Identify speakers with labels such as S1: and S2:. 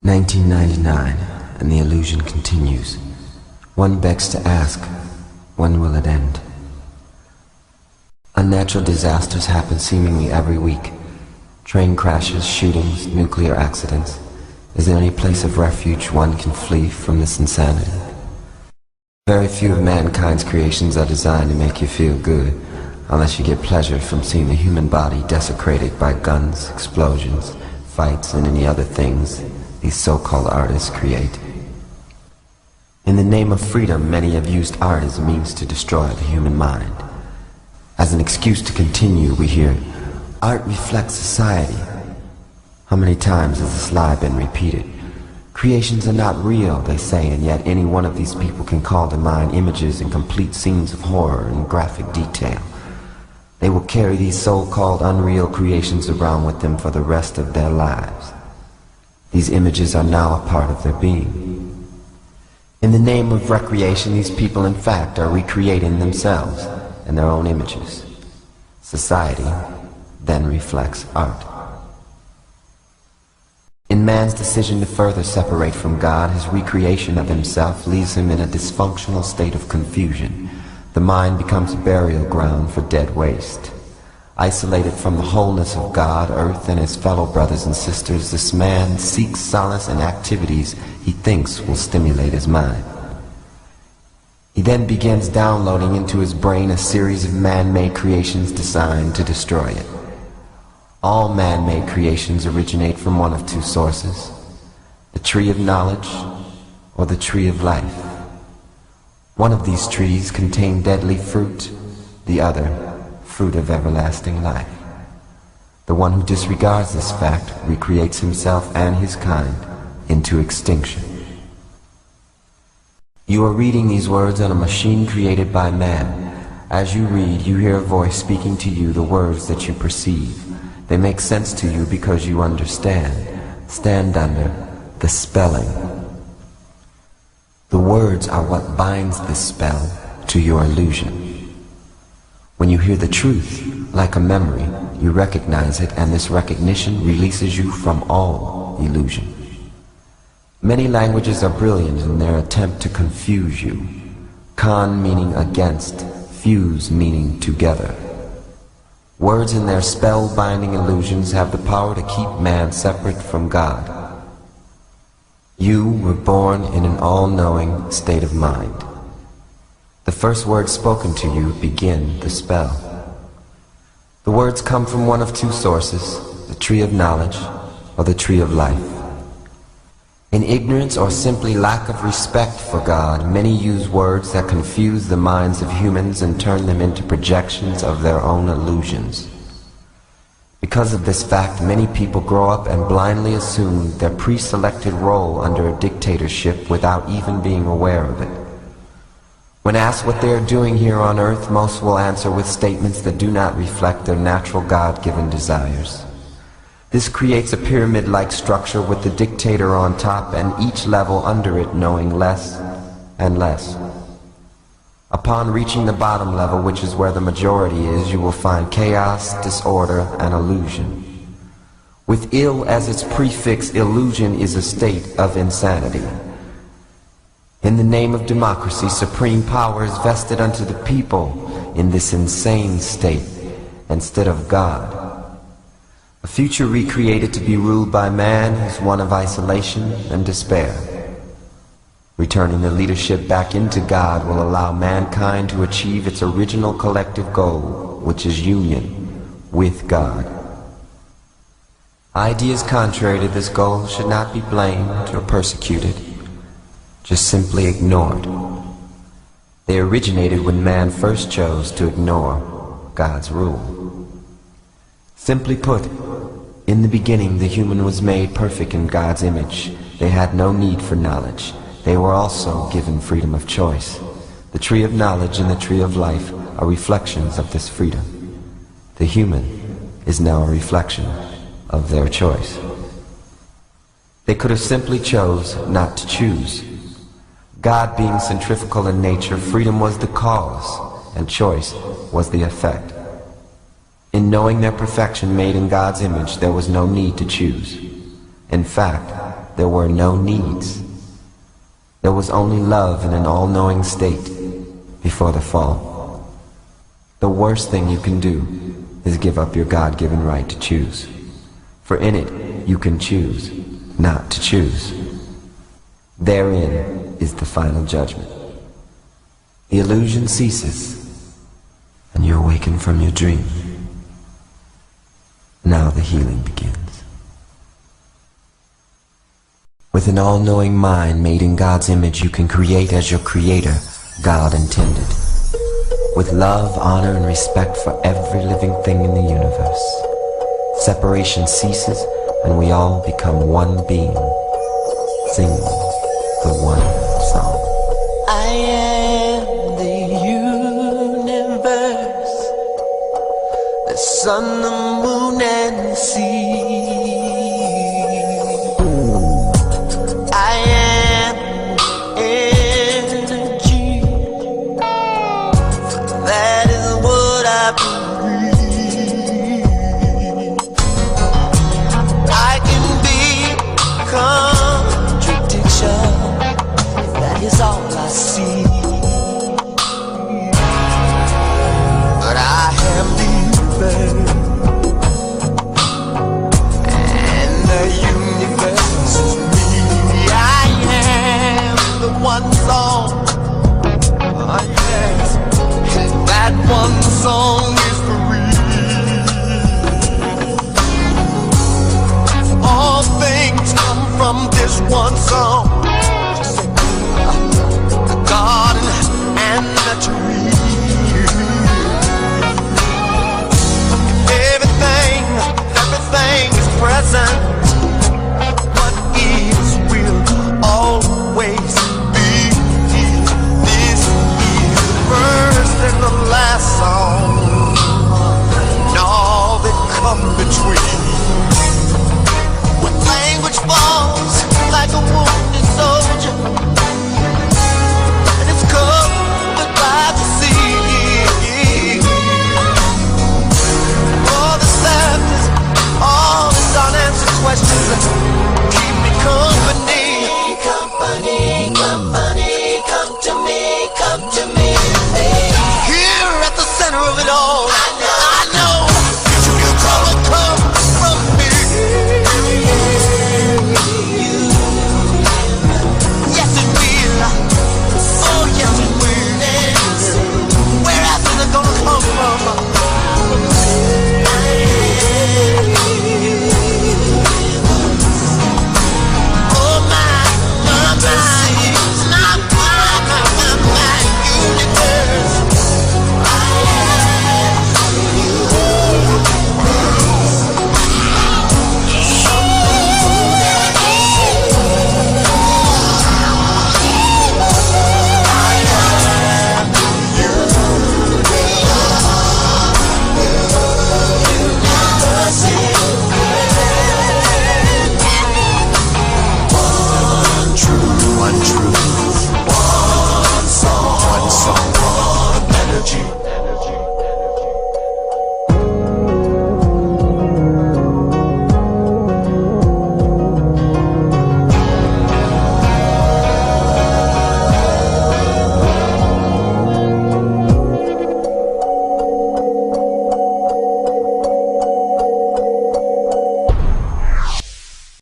S1: 1999, and the illusion continues. One begs to ask, when will it end? Unnatural disasters happen seemingly every week. Train crashes, shootings, nuclear accidents. Is there any place of refuge one can flee from this insanity? Very few of mankind's creations are designed to make you feel good, unless you get pleasure from seeing the human body desecrated by guns, explosions, fights, and any other things these so-called artists create. In the name of freedom, many have used art as a means to destroy the human mind. As an excuse to continue, we hear, art reflects society. How many times has this lie been repeated? Creations are not real, they say, and yet any one of these people can call to mind images and complete scenes of horror and graphic detail. They will carry these so-called unreal creations around with them for the rest of their lives. These images are now a part of their being. In the name of recreation, these people in fact are recreating themselves and their own images. Society then reflects art. In man's decision to further separate from God, his recreation of himself leaves him in a dysfunctional state of confusion. The mind becomes a burial ground for dead waste. Isolated from the wholeness of God, earth, and his fellow brothers and sisters, this man seeks solace in activities he thinks will stimulate his mind. He then begins downloading into his brain a series of man-made creations designed to destroy it. All man-made creations originate from one of two sources: the tree of knowledge or the tree of life. One of these trees contains deadly fruit, the other, fruit of everlasting life. The one who disregards this fact recreates himself and his kind into extinction. You are reading these words on a machine created by man. As you read, you hear a voice speaking to you the words that you perceive. They make sense to you because you understand. Stand under the spelling. The words are what binds this spell to your illusion. When you hear the truth, like a memory, you recognize it, and this recognition releases you from all illusion. Many languages are brilliant in their attempt to confuse you. Con meaning against, fuse meaning together. Words in their spell-binding illusions have the power to keep man separate from God. You were born in an all-knowing state of mind. The first words spoken to you begin the spell. The words come from one of two sources: the tree of knowledge or the tree of life. In ignorance or simply lack of respect for God, many use words that confuse the minds of humans and turn them into projections of their own illusions. Because of this fact, many people grow up and blindly assume their pre-selected role under a dictatorship without even being aware of it. When asked what they are doing here on earth, most will answer with statements that do not reflect their natural God-given desires. This creates a pyramid-like structure with the dictator on top and each level under it knowing less and less. Upon reaching the bottom level, which is where the majority is, you will find chaos, disorder, and illusion. With ill as its prefix, illusion is a state of insanity. In the name of democracy, supreme power is vested unto the people in this insane state instead of God. A future recreated to be ruled by man is one of isolation and despair. Returning the leadership back into God will allow mankind to achieve its original collective goal, which is union with God. Ideas contrary to this goal should not be blamed or persecuted, just simply ignored. They originated when man first chose to ignore God's rule. Simply put, in the beginning the human was made perfect in God's image. They had no need for knowledge. They were also given freedom of choice. The tree of knowledge and the tree of life are reflections of this freedom. The human is now a reflection of their choice. They could have simply chose not to choose. God being centrifugal in nature, freedom was the cause, and choice was the effect. In knowing their perfection made in God's image, there was no need to choose. In fact, there were no needs. There was only love in an all-knowing state before the fall. The worst thing you can do is give up your God-given right to choose. For in it, you can choose not to choose. Therein is the final judgment. The illusion ceases, and you awaken from your dream. Now the healing begins. With an all-knowing mind made in God's image, you can create as your creator, God intended. With love, honor, and respect for every living thing in the universe. Separation ceases, and we all become one being, singing the one song.
S2: I am the universe, the sun, the moon, and the sea. I am energy, that is what I believe. I can be contradiction, that is all I see. But I am the earth, and the universe is me. I am the one song, oh yes, that one song is free. All things come from this one song, the garden and the tree. Everything is present. What is will always be. This is the first and the last song, and all that come between. When language falls like a wounded soldier, and it's come goodbye to see. All the sadness, all the unanswered questions.